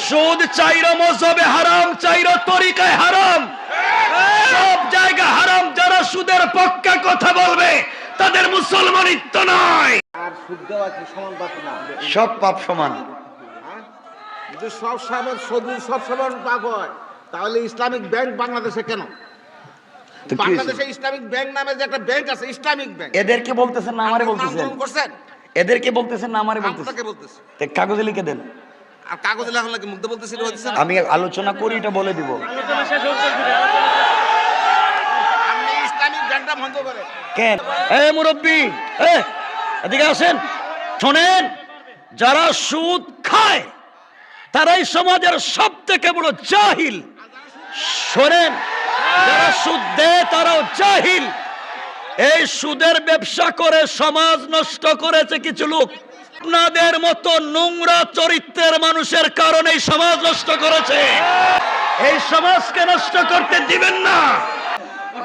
সুদ চাইর মযহবে হারাম, চাইর তরিকায় হারাম, সব জায়গায় হারাম। যারা সুদের পক্ষে কথা বলবে তাদের মুসলমানিত্ব নয়। আর সুদ দেওয়া কি সমান পাপ না? সব পাপ সমান। যদি সব সমান পাপ হয়, তাহলে ইসলামিক ব্যাংক বাংলাদেশে কেন? বাংলাদেশে ইসলামিক ব্যাংক নামে যে একটা ব্যাংক আছে, ইসলামিক ব্যাংক। এদেরকে বলতেছেন না আমারে বলতেছেন? এদেরকে বলতেছেন না আমারে বলতেছেন? আপনাকে বলতেছি। তে কাগজে লিখে দেন। আর কাগজে লেখা লাগে মুগ্ধ বলতেছি না বলতেছেন? আমি আলোচনা করি, এটা বলে দিব। আপনি ইসলামিক ব্যাংকটা বন্ধ করেন কেন? এই মুরব্বি, এদিকে আসেন, শোনেন। যারা সুদ খায় তারাই সমাজের সব থেকে বড় জাহিল। শোনেন, যারা সুদ দেয় তারাও জাহিল। এই সুদের ব্যবসা করে সমাজ নষ্ট করেছে কিছু লোক। আপনাদের মতো নোংরা চরিত্রের মানুষের কারণে সমাজ নষ্ট করেছে। এই সমাজকে নষ্ট করতে দিবেন না।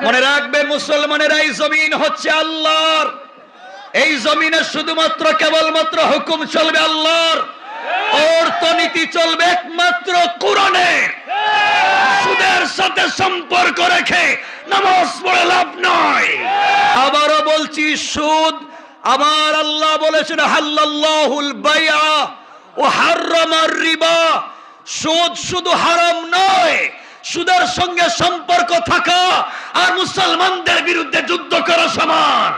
মনে রাখবেন, মুসলমানের এই জমিন হচ্ছে আল্লাহর। এই জমিনে শুধুমাত্র কেবলমাত্র হুকুম চলবে আল্লাহর, অর্থনীতি চলবে একমাত্র কোরআনের। সুদের সাথে সম্পর্ক রেখে নামাজ পড়ে লাভ নয়। আবারও বলছি, সুদ, আবার আল্লাহ বলেছেন হাল্লাল্লাহুল বাইআ ওয়া হাররামার রিবা। সুদ শুধু হারাম নয়, সুদের সঙ্গে সম্পর্ক থাকা আর মুসলমানদের বিরুদ্ধে যুদ্ধ করা সমান।